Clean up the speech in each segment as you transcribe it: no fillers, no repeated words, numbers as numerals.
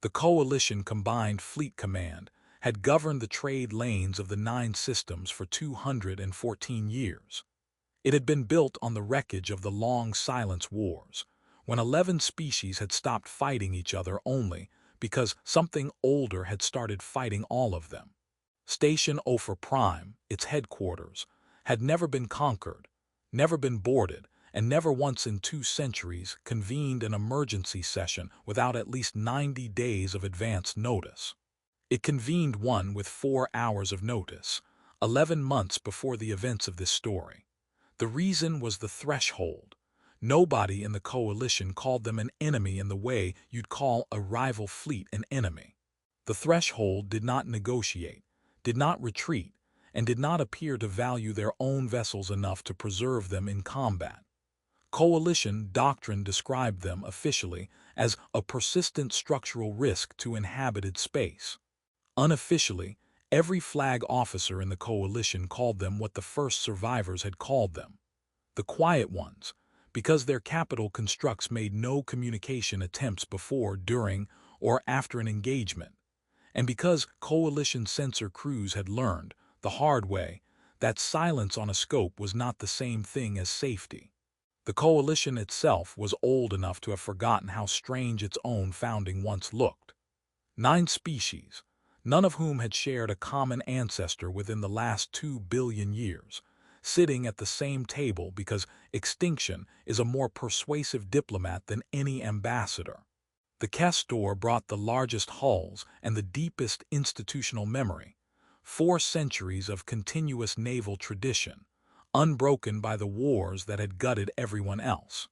The Coalition Combined Fleet Command had governed the trade lanes of the 9 systems for 214 years. It had been built on the wreckage of the Long Silence Wars, when 11 species had stopped fighting each other only because something older had started fighting all of them. Station Ophir Prime, its headquarters, had never been conquered, never been boarded, and never once in 2 centuries convened an emergency session without at least 90 days of advance notice. It convened one with 4 hours of notice, 11 months before the events of this story. The reason was the threshold. Nobody in the Coalition called them an enemy in the way you'd call a rival fleet an enemy. The threshold did not negotiate, did not retreat, and did not appear to value their own vessels enough to preserve them in combat. Coalition doctrine described them officially as a persistent structural risk to inhabited space. Unofficially, every flag officer in the Coalition called them what the first survivors had called them, the quiet ones, because their capital constructs made no communication attempts before, during, or after an engagement, and because Coalition censor crews had learned, the hard way, that silence on a scope was not the same thing as safety. The Coalition itself was old enough to have forgotten how strange its own founding once looked. 9 species, none of whom had shared a common ancestor within the last 2 billion years, sitting at the same table because extinction is a more persuasive diplomat than any ambassador. The Castor brought the largest hulls and the deepest institutional memory, 4 centuries of continuous naval tradition, unbroken by the wars that had gutted everyone else.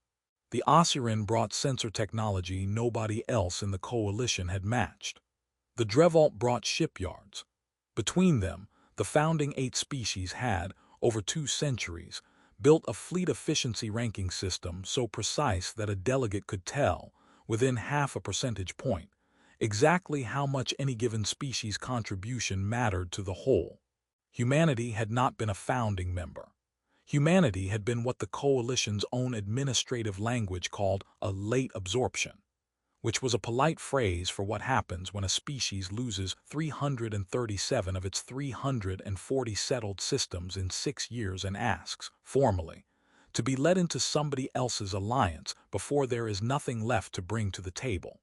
The Osirin brought sensor technology nobody else in the Coalition had matched. The Drevault brought shipyards. Between them, the founding 8 species had, over 2 centuries, built a fleet efficiency ranking system so precise that a delegate could tell, within half a percentage point, exactly how much any given species' contribution mattered to the whole. Humanity had not been a founding member. Humanity had been what the Coalition's own administrative language called a late absorption, which was a polite phrase for what happens when a species loses 337 of its 340 settled systems in 6 years and asks, formally, to be let into somebody else's alliance before there is nothing left to bring to the table.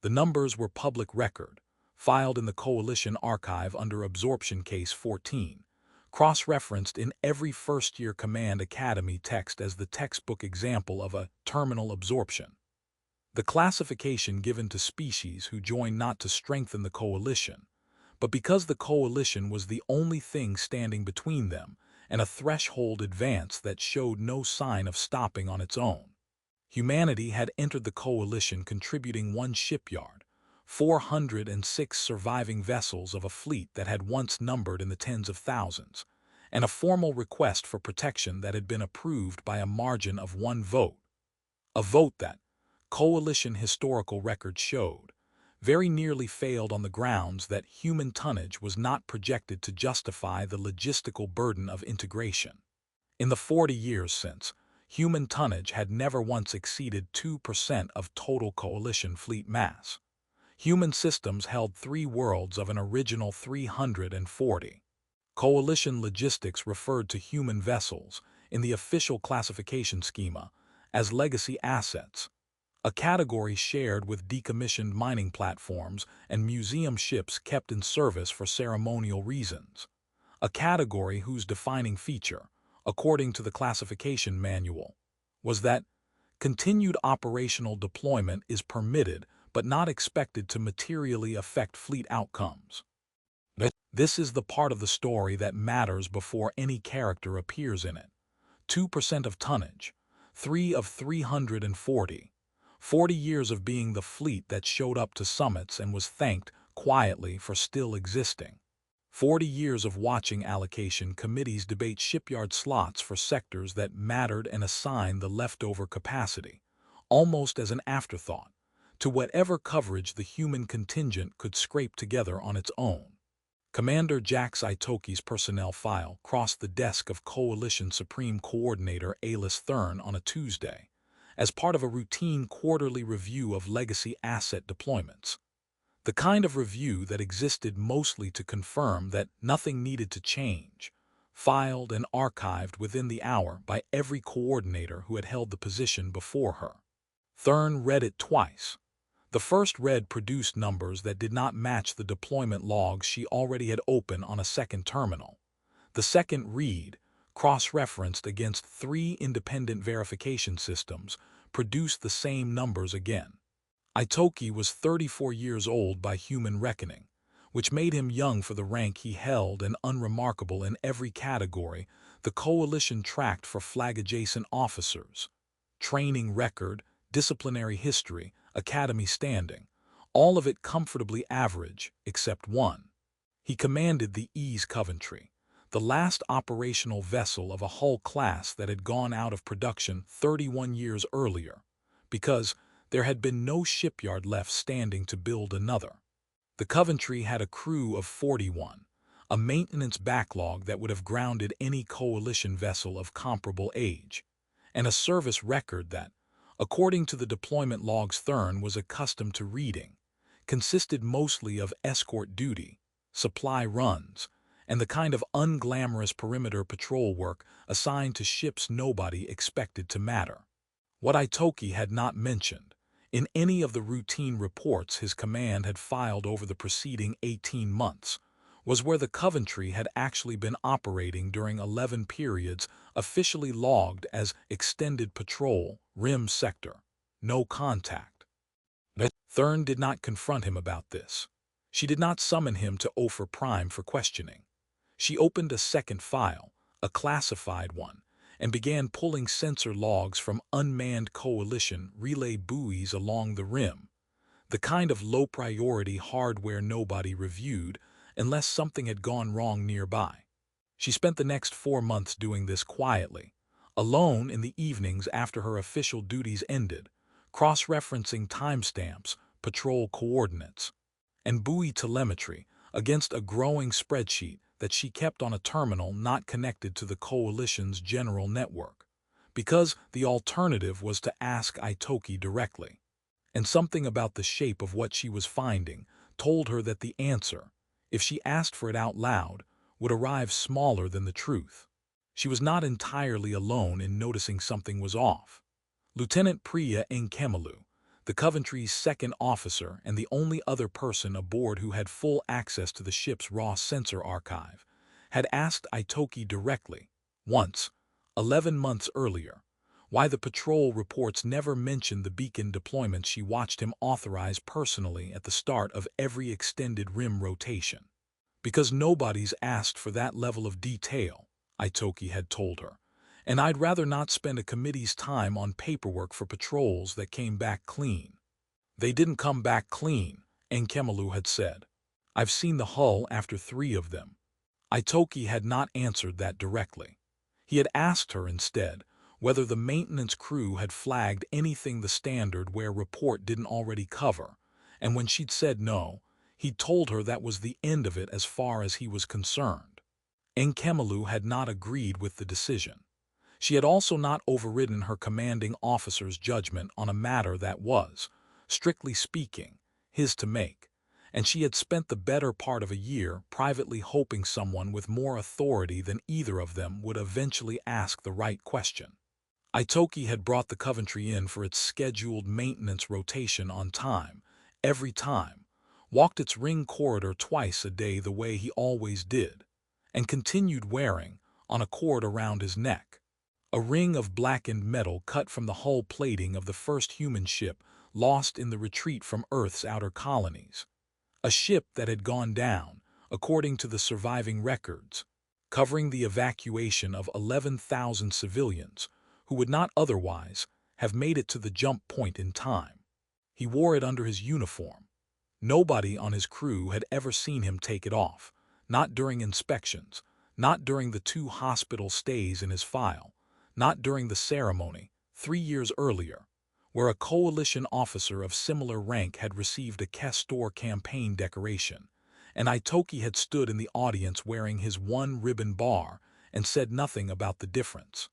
The numbers were public record, filed in the Coalition archive under Absorption Case 14, cross-referenced in every first-year Command Academy text as the textbook example of a terminal absorption. The classification given to species who joined not to strengthen the Coalition, but because the Coalition was the only thing standing between them and a threshold advance that showed no sign of stopping on its own. Humanity had entered the Coalition contributing 1 shipyard, 406 surviving vessels of a fleet that had once numbered in the tens of thousands, and a formal request for protection that had been approved by a margin of 1 vote. A vote that, Coalition historical record showed, very nearly failed on the grounds that human tonnage was not projected to justify the logistical burden of integration. In the 40 years since, human tonnage had never once exceeded 2% of total Coalition fleet mass. Human systems held 3 worlds of an original 340. Coalition logistics referred to human vessels, in the official classification schema, as legacy assets, a category shared with decommissioned mining platforms and museum ships kept in service for ceremonial reasons, a category whose defining feature, according to the classification manual, was that continued operational deployment is permitted but not expected to materially affect fleet outcomes. This is the part of the story that matters before any character appears in it. 2% of tonnage, 3 of 340, 40 years of being the fleet that showed up to summits and was thanked quietly for still existing. 40 years of watching allocation committees debate shipyard slots for sectors that mattered and assign the leftover capacity, almost as an afterthought, to whatever coverage the human contingent could scrape together on its own. Commander Jax Itoki's personnel file crossed the desk of Coalition Supreme Coordinator Alice Thurn on a Tuesday, as part of a routine quarterly review of legacy asset deployments. The kind of review that existed mostly to confirm that nothing needed to change, filed and archived within the hour by every coordinator who had held the position before her. Thurn read it twice. The first read produced numbers that did not match the deployment logs she already had open on a second terminal. The second read, cross-referenced against 3 independent verification systems, produced the same numbers again. Itoki was 34 years old by human reckoning, which made him young for the rank he held and unremarkable in every category the coalition tracked for flag-adjacent officers. Training record, disciplinary history, academy standing, all of it comfortably average, except one. He commanded the Ease Coventry, the last operational vessel of a hull class that had gone out of production 31 years earlier, because there had been no shipyard left standing to build another. The Coventry had a crew of 41, a maintenance backlog that would have grounded any coalition vessel of comparable age, and a service record that, according to the deployment logs Thurn was accustomed to reading, consisted mostly of escort duty, supply runs, and the kind of unglamorous perimeter patrol work assigned to ships nobody expected to matter. What Itoki had not mentioned, in any of the routine reports his command had filed over the preceding 18 months, was where the Coventry had actually been operating during 11 periods officially logged as extended patrol, rim sector, no contact. Thurn did not confront him about this. She did not summon him to Ophir Prime for questioning. She opened a second file, a classified one, and began pulling sensor logs from unmanned coalition relay buoys along the rim, the kind of low-priority hardware nobody reviewed unless something had gone wrong nearby. She spent the next 4 months doing this quietly, alone in the evenings after her official duties ended, cross-referencing timestamps, patrol coordinates, and buoy telemetry against a growing spreadsheet that she kept on a terminal not connected to the coalition's general network, because the alternative was to ask Itoki directly. And something about the shape of what she was finding told her that the answer, if she asked for it out loud, would arrive smaller than the truth. She was not entirely alone in noticing something was off. Lieutenant Priya Nkemelu, the Coventry's second officer and the only other person aboard who had full access to the ship's raw sensor archive, had asked Itoki directly, once, 11 months earlier, why the patrol reports never mentioned the beacon deployments she watched him authorize personally at the start of every extended rim rotation. Because nobody's asked for that level of detail, Itoki had told her, and I'd rather not spend a committee's time on paperwork for patrols that came back clean. They didn't come back clean, Nkemelu had said. I've seen the hull after 3 of them. Itoki had not answered that directly. He had asked her instead whether the maintenance crew had flagged anything the standard where report didn't already cover, and when she'd said no, he'd told her that was the end of it as far as he was concerned. Nkemelu had not agreed with the decision. She had also not overridden her commanding officer's judgment on a matter that was, strictly speaking, his to make, and she had spent the better part of a year privately hoping someone with more authority than either of them would eventually ask the right question. Itoki had brought the Coventry in for its scheduled maintenance rotation on time, every time, walked its ring corridor twice a day the way he always did, and continued wearing, on a cord around his neck, a ring of blackened metal cut from the hull plating of the first human ship lost in the retreat from Earth's outer colonies. A ship that had gone down, according to the surviving records, covering the evacuation of 11,000 civilians who would not otherwise have made it to the jump point in time. He wore it under his uniform. Nobody on his crew had ever seen him take it off, not during inspections, not during the 2 hospital stays in his file, not during the ceremony, 3 years earlier, where a coalition officer of similar rank had received a Kestor campaign decoration, and Itoki had stood in the audience wearing his 1-ribbon bar and said nothing about the difference.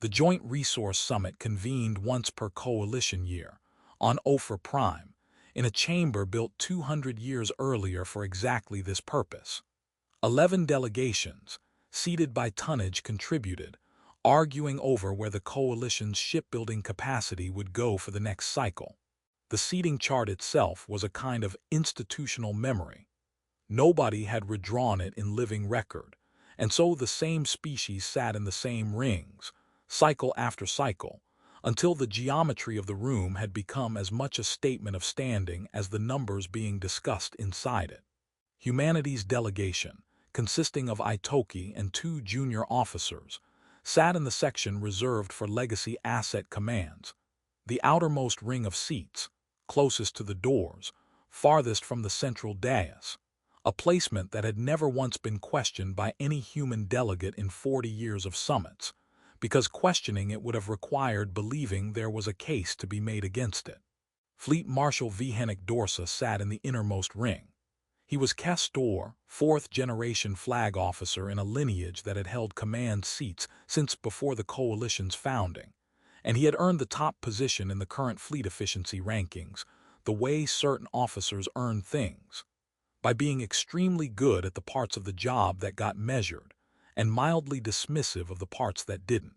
The Joint Resource Summit convened once per coalition year, on Ophir Prime, in a chamber built 200 years earlier for exactly this purpose. 11 delegations, seated by tonnage, contributed, arguing over where the coalition's shipbuilding capacity would go for the next cycle. The seating chart itself was a kind of institutional memory. Nobody had redrawn it in living record, and so the same species sat in the same rings, cycle after cycle, until the geometry of the room had become as much a statement of standing as the numbers being discussed inside it. Humanity's delegation, consisting of Itoki and 2 junior officers, sat in the section reserved for legacy asset commands, the outermost ring of seats, closest to the doors, farthest from the central dais, a placement that had never once been questioned by any human delegate in 40 years of summits, because questioning it would have required believing there was a case to be made against it. Fleet Marshal V. Henrik Dorsa sat in the innermost ring. He was Castor, 4th-generation flag officer in a lineage that had held command seats since before the coalition's founding, and he had earned the top position in the current fleet efficiency rankings, the way certain officers earn things, by being extremely good at the parts of the job that got measured, and mildly dismissive of the parts that didn't.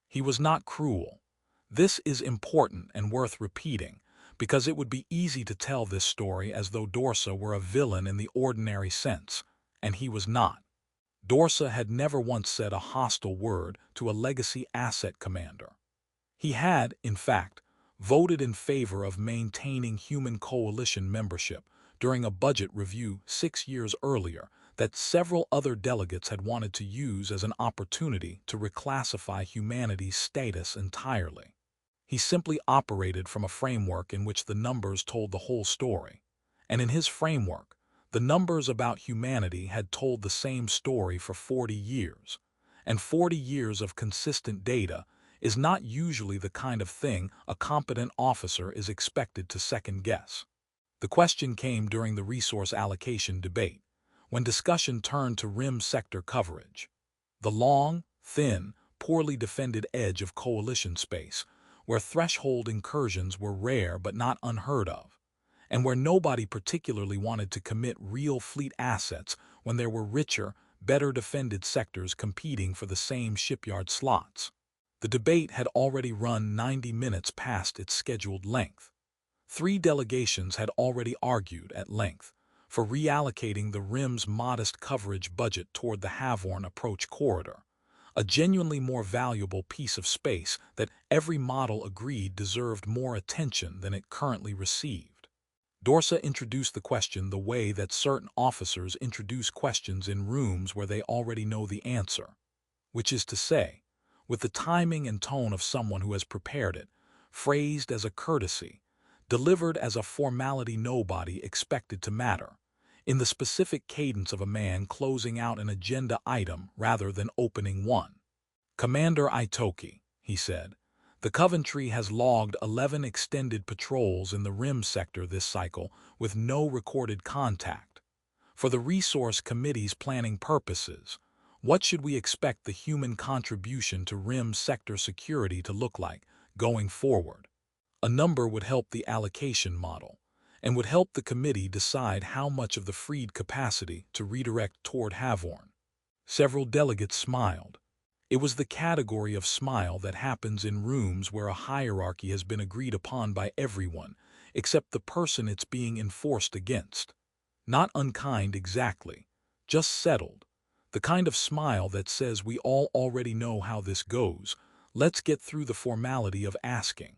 He was not cruel. This is important and worth repeating, because it would be easy to tell this story as though Dorsa were a villain in the ordinary sense, and he was not. Dorsa had never once said a hostile word to a legacy asset commander. He had, in fact, voted in favor of maintaining human coalition membership during a budget review 6 years earlier that several other delegates had wanted to use as an opportunity to reclassify humanity's status entirely. He simply operated from a framework in which the numbers told the whole story, and in his framework, the numbers about humanity had told the same story for 40 years, and 40 years of consistent data is not usually the kind of thing a competent officer is expected to second-guess. The question came during the resource allocation debate, when discussion turned to rim sector coverage. The long, thin, poorly defended edge of coalition space, where threshold incursions were rare but not unheard of, and where nobody particularly wanted to commit real fleet assets when there were richer, better defended sectors competing for the same shipyard slots. The debate had already run 90 minutes past its scheduled length. 3 delegations had already argued at length for reallocating the RIM's modest coverage budget toward the Havorn approach corridor, a genuinely more valuable piece of space that every model agreed deserved more attention than it currently received. Dorsa introduced the question the way that certain officers introduce questions in rooms where they already know the answer, which is to say, with the timing and tone of someone who has prepared it, phrased as a courtesy, delivered as a formality nobody expected to matter, in the specific cadence of a man closing out an agenda item rather than opening one. "Commander Itoki," he said, "the Coventry has logged 11 extended patrols in the rim sector this cycle with no recorded contact. For the Resource Committee's planning purposes, what should we expect the human contribution to rim sector security to look like going forward?" A number would help the allocation model, and would help the committee decide how much of the freed capacity to redirect toward Havorn. Several delegates smiled. It was the category of smile that happens in rooms where a hierarchy has been agreed upon by everyone except the person it's being enforced against. Not unkind exactly, just settled. The kind of smile that says we all already know how this goes, let's get through the formality of asking.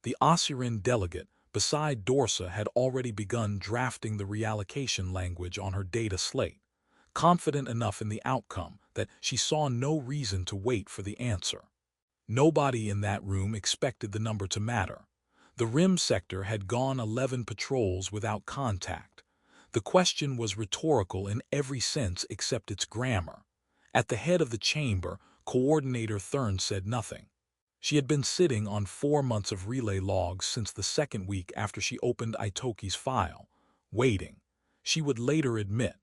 The Osirian delegate beside Dorsa had already begun drafting the reallocation language on her data slate, confident enough in the outcome that she saw no reason to wait for the answer. Nobody in that room expected the number to matter. The rim sector had gone 11 patrols without contact. The question was rhetorical in every sense except its grammar. At the head of the chamber, Coordinator Thurn said nothing. She had been sitting on 4 months of relay logs since the second week after she opened Itoki's file, waiting, she would later admit,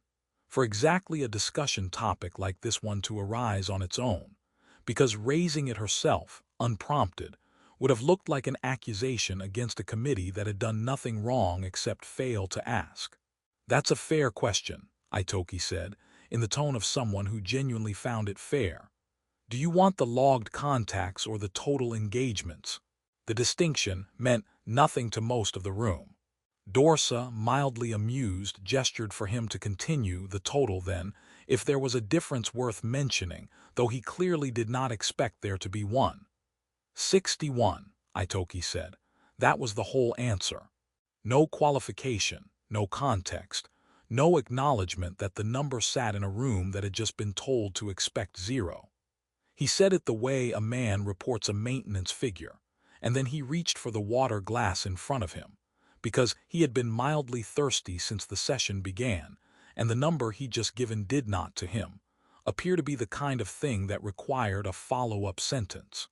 for exactly a discussion topic like this one to arise on its own, because raising it herself, unprompted, would have looked like an accusation against a committee that had done nothing wrong except fail to ask. "That's a fair question," Itoki said, in the tone of someone who genuinely found it fair. "Do you want the logged contacts or the total engagements?" The distinction meant nothing to most of the room. Dorsa, mildly amused, gestured for him to continue the total then, if there was a difference worth mentioning, though he clearly did not expect there to be one. 61, Itoki said. That was the whole answer. No qualification, no context, no acknowledgement that the number sat in a room that had just been told to expect 0. He said it the way a man reports a maintenance figure, and then he reached for the water glass in front of him, because he had been mildly thirsty since the session began, and the number he'd just given did not, to him, appear to be the kind of thing that required a follow-up sentence.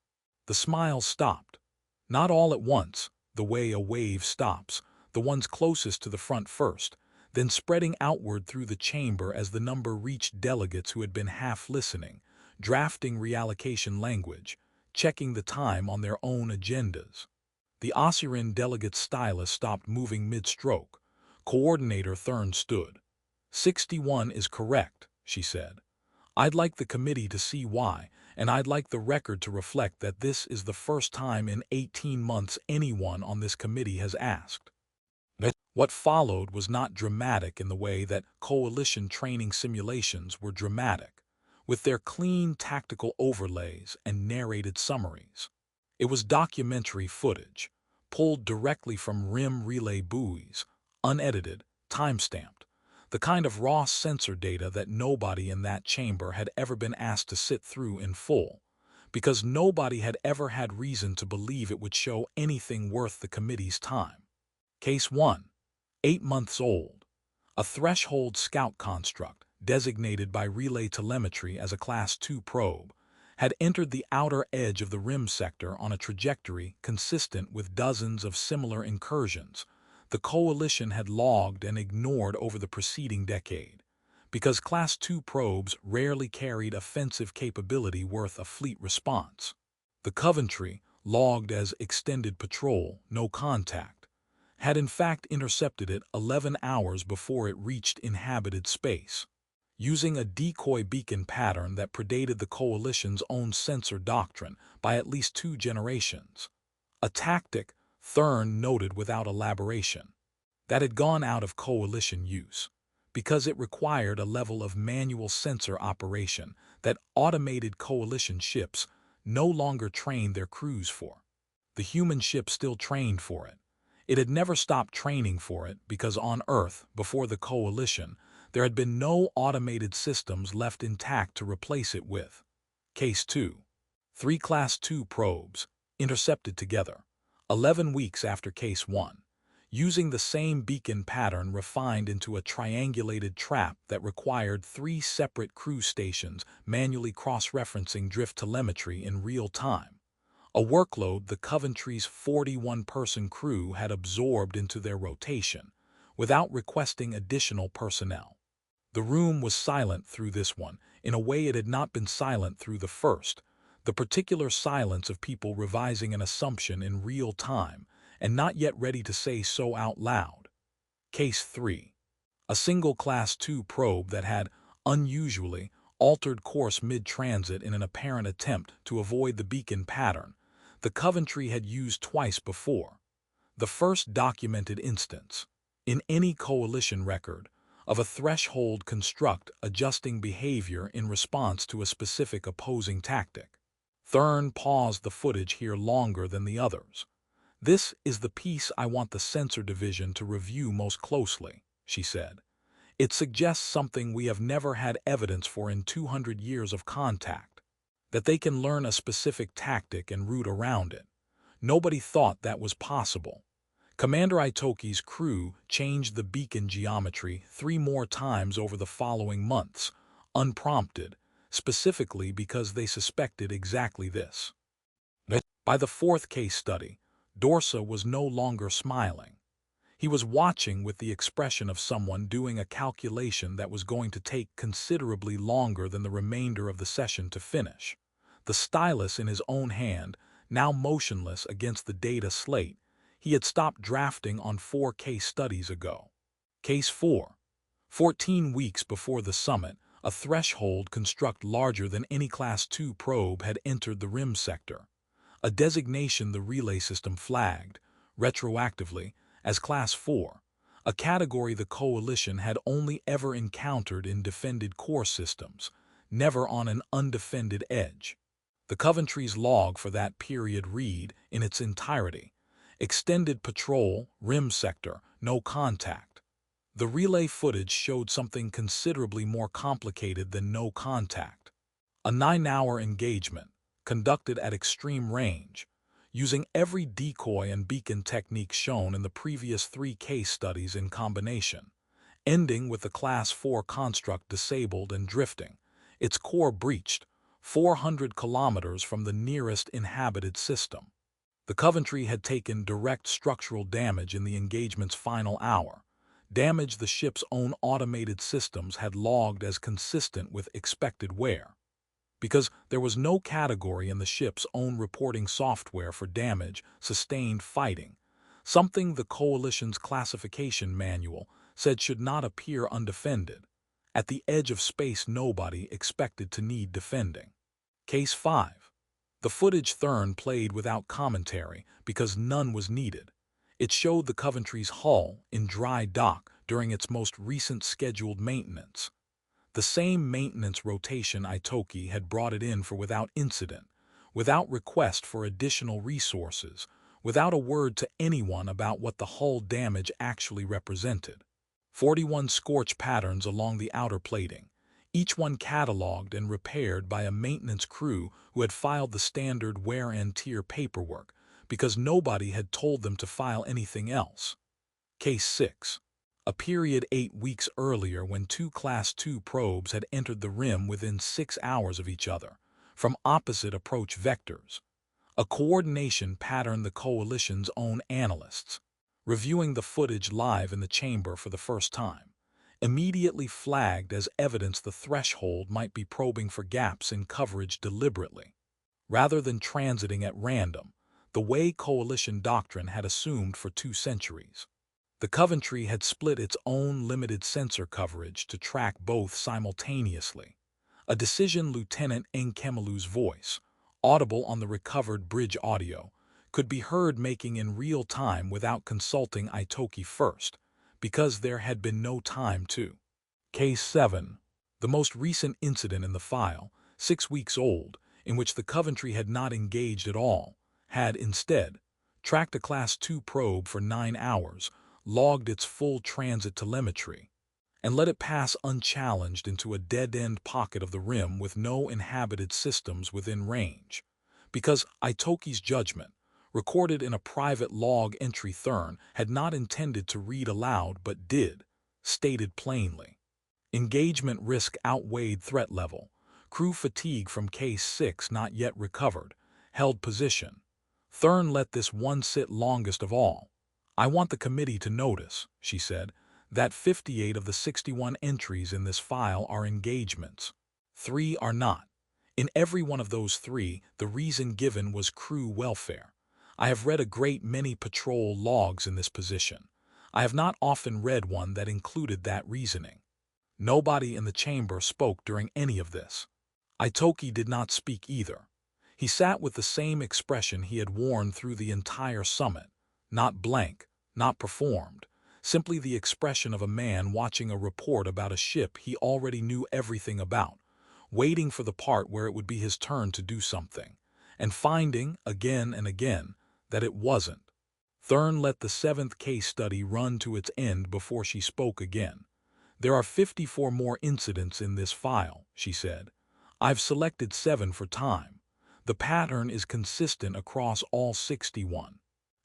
The smile stopped. Not all at once, the way a wave stops, the ones closest to the front first, then spreading outward through the chamber as the number reached delegates who had been half listening, drafting reallocation language, checking the time on their own agendas. The Osirin delegate's stylus stopped moving mid-stroke. Coordinator Thurn stood. 61 is correct, she said. I'd like the committee to see why, and I'd like the record to reflect that this is the first time in 18 months anyone on this committee has asked. What followed was not dramatic in the way that coalition training simulations were dramatic, with their clean tactical overlays and narrated summaries. It was documentary footage, pulled directly from rim relay buoys, unedited, time-stamped, the kind of raw sensor data that nobody in that chamber had ever been asked to sit through in full, because nobody had ever had reason to believe it would show anything worth the committee's time. Case 1, 8 months old, a threshold scout construct, designated by relay telemetry as a Class 2 probe, had entered the outer edge of the rim sector on a trajectory consistent with dozens of similar incursions the coalition had logged and ignored over the preceding decade, because Class 2 probes rarely carried offensive capability worth a fleet response. The Coventry, logged as extended patrol, no contact, had in fact intercepted it 11 hours before it reached inhabited space, using a decoy beacon pattern that predated the coalition's own sensor doctrine by at least 2 generations. A tactic, Thurn noted without elaboration, that had gone out of coalition use, because it required a level of manual sensor operation that automated coalition ships no longer trained their crews for. The human ship still trained for it. It had never stopped training for it because on Earth, before the coalition, there had been no automated systems left intact to replace it with. Case 2. 3 Class 2 probes, intercepted together, 11 weeks after Case 1, using the same beacon pattern refined into a triangulated trap that required 3 separate crew stations manually cross-referencing drift telemetry in real time, a workload the Coventry's 41-person crew had absorbed into their rotation, without requesting additional personnel. The room was silent through this one, in a way it had not been silent through the first, the particular silence of people revising an assumption in real time and not yet ready to say so out loud. Case 3. A single Class 2 probe that had, unusually, altered course mid-transit in an apparent attempt to avoid the beacon pattern the Coventry had used twice before. The first documented instance, in any coalition record, of a threshold construct adjusting behavior in response to a specific opposing tactic. Thurn paused the footage here longer than the others. This is the piece I want the Sensor Division to review most closely, she said. It suggests something we have never had evidence for in 200 years of contact, that they can learn a specific tactic and route around it. Nobody thought that was possible. Commander Itoki's crew changed the beacon geometry 3 more times over the following months, unprompted, specifically because they suspected exactly this. By the 4th case study, Dorsa was no longer smiling. He was watching with the expression of someone doing a calculation that was going to take considerably longer than the remainder of the session to finish. The stylus in his own hand, Now motionless against the data slate, he had stopped drafting on 4 case studies ago. Case 4. 14 weeks before the summit, a threshold construct larger than any Class 2 probe had entered the rim sector, a designation the relay system flagged, retroactively, as Class 4, a category the coalition had only ever encountered in defended core systems, never on an undefended edge. The Coventry's log for that period read, in its entirety, extended patrol, rim sector, no contact. The relay footage showed something considerably more complicated than no contact. A 9-hour engagement, conducted at extreme range, using every decoy and beacon technique shown in the previous 3 case studies in combination, ending with the Class 4 construct disabled and drifting, its core breached, 400 kilometers from the nearest inhabited system. The Coventry had taken direct structural damage in the engagement's final hour, damage the ship's own automated systems had logged as consistent with expected wear. Because there was no category in the ship's own reporting software for damage sustained fighting, something the Coalition's classification manual said should not appear undefended. At the edge of space, nobody expected to need defending. Case 5. The footage Thurn played without commentary because none was needed. It showed the Coventry's hull in dry dock during its most recent scheduled maintenance. The same maintenance rotation Itoki had brought it in for without incident, without request for additional resources, without a word to anyone about what the hull damage actually represented. 41 scorch patterns along the outer plating, each one catalogued and repaired by a maintenance crew who had filed the standard wear and tear paperwork because nobody had told them to file anything else. Case 6. A period 8 weeks earlier when 2 Class 2 probes had entered the rim within 6 hours of each other, from opposite approach vectors. A coordination pattern the Coalition's own analysts, reviewing the footage live in the chamber for the first time, immediately flagged as evidence the threshold might be probing for gaps in coverage deliberately, rather than transiting at random, the way Coalition doctrine had assumed for 2 centuries. The Coventry had split its own limited sensor coverage to track both simultaneously, a decision Lieutenant Nkemalu's voice, audible on the recovered bridge audio, could be heard making in real time without consulting Itoki first, because there had been no time to. Case 7. The most recent incident in the file, 6 weeks old, in which the Coventry had not engaged at all, had instead tracked a Class 2 probe for 9 hours, logged its full transit telemetry, and let it pass unchallenged into a dead-end pocket of the rim with no inhabited systems within range, because Itoki's judgment, recorded in a private log entry Thurn had not intended to read aloud but did, stated plainly. Engagement risk outweighed threat level, crew fatigue from Case 6 not yet recovered, held position. Thurn let this one sit longest of all. I want the committee to notice, she said, that 58 of the 61 entries in this file are engagements. 3 are not. In every one of those 3, the reason given was crew welfare. I have read a great many patrol logs in this position. I have not often read one that included that reasoning. Nobody in the chamber spoke during any of this. Itoki did not speak either. He sat with the same expression he had worn through the entire summit, not blank, not performed, simply the expression of a man watching a report about a ship he already knew everything about, waiting for the part where it would be his turn to do something, and finding, again and again, that it wasn't. Thurn let the 7th case study run to its end before she spoke again. There are 54 more incidents in this file, she said. I've selected 7 for time. The pattern is consistent across all 61.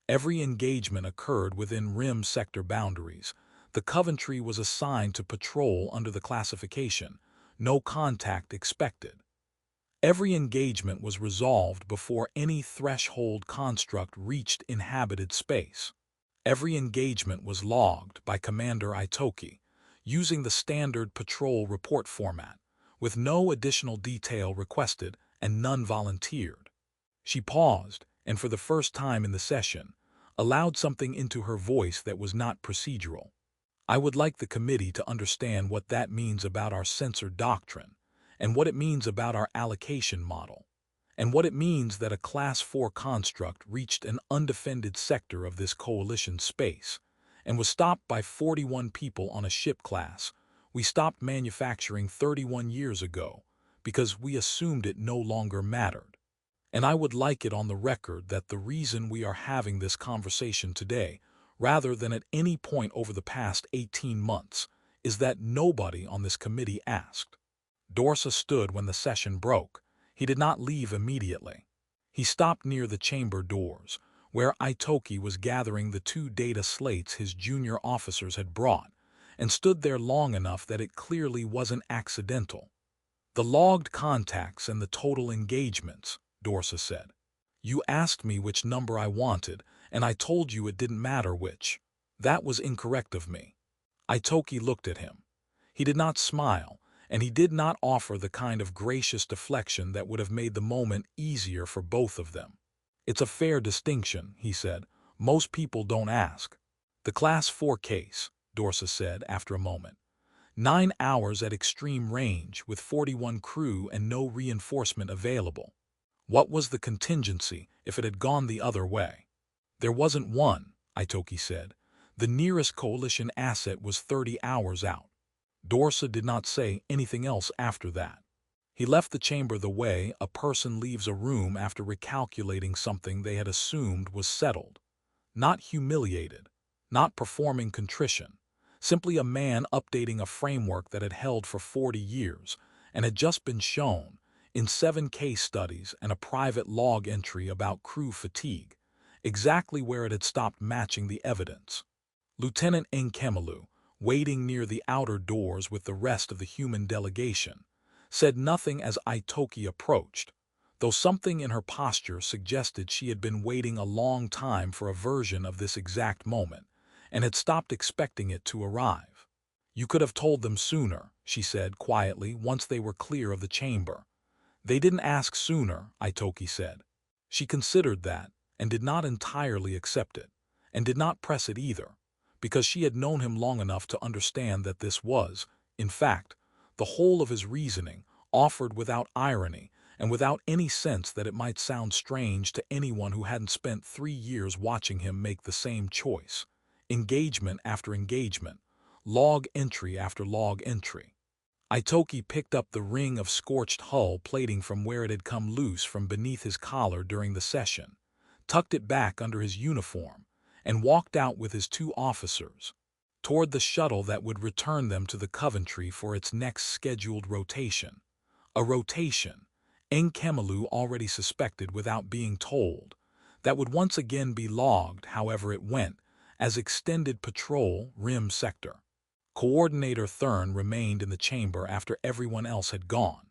Every engagement occurred within rim sector boundaries. The Coventry was assigned to patrol under the classification, no contact expected. Every engagement was resolved before any threshold construct reached inhabited space. Every engagement was logged by Commander Itoki, using the standard patrol report format, with no additional detail requested and none volunteered. She paused, and for the first time in the session, allowed something into her voice that was not procedural. I would like the committee to understand what that means about our censor doctrine, and what it means about our allocation model, and what it means that a Class 4 construct reached an undefended sector of this coalition space, and was stopped by 41 people on a ship class we stopped manufacturing 31 years ago because we assumed it no longer mattered. And I would like it on the record that the reason we are having this conversation today, rather than at any point over the past 18 months, is that nobody on this committee asked. Dorsa stood when the session broke. He did not leave immediately. He stopped near the chamber doors, where Itoki was gathering the 2 data slates his junior officers had brought, and stood there long enough that it clearly wasn't accidental. "The logged contacts and the total engagements," Dorsa said. "You asked me which number I wanted, and I told you it didn't matter which. That was incorrect of me." Itoki looked at him. He did not smile, and he did not offer the kind of gracious deflection that would have made the moment easier for both of them. "It's a fair distinction," he said. "Most people don't ask." "The Class 4 case," Dorsa said after a moment. 9 hours at extreme range with 41 crew and no reinforcement available. What was the contingency if it had gone the other way? "There wasn't one," Itoki said. "The nearest coalition asset was 30 hours out." Dorsa did not say anything else after that. He left the chamber the way a person leaves a room after recalculating something they had assumed was settled. Not humiliated, not performing contrition, simply a man updating a framework that had held for 40 years and had just been shown, in 7 case studies and a private log entry about crew fatigue, exactly where it had stopped matching the evidence. Lieutenant Nkemelu, waiting near the outer doors with the rest of the human delegation, said nothing as Itoki approached, though something in her posture suggested she had been waiting a long time for a version of this exact moment, and had stopped expecting it to arrive. "You could have told them sooner," she said quietly once they were clear of the chamber. "They didn't ask sooner," Itoki said. She considered that, and did not entirely accept it, and did not press it either, because she had known him long enough to understand that this was, in fact, the whole of his reasoning, offered without irony and without any sense that it might sound strange to anyone who hadn't spent 3 years watching him make the same choice. Engagement after engagement, log entry after log entry. Itoki picked up the ring of scorched hull plating from where it had come loose from beneath his collar during the session, tucked it back under his uniform, and walked out with his 2 officers, toward the shuttle that would return them to the Coventry for its next scheduled rotation. A rotation, Nkemelu already suspected without being told, that would once again be logged, however it went, as Extended Patrol Rim Sector. Coordinator Thurn remained in the chamber after everyone else had gone.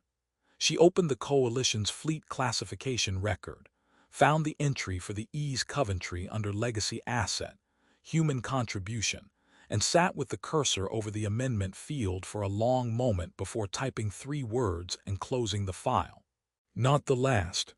She opened the Coalition's fleet classification record, found the entry for the Ease Coventry under Legacy Asset, Human Contribution, and sat with the cursor over the amendment field for a long moment before typing 3 words and closing the file. "Not the last,"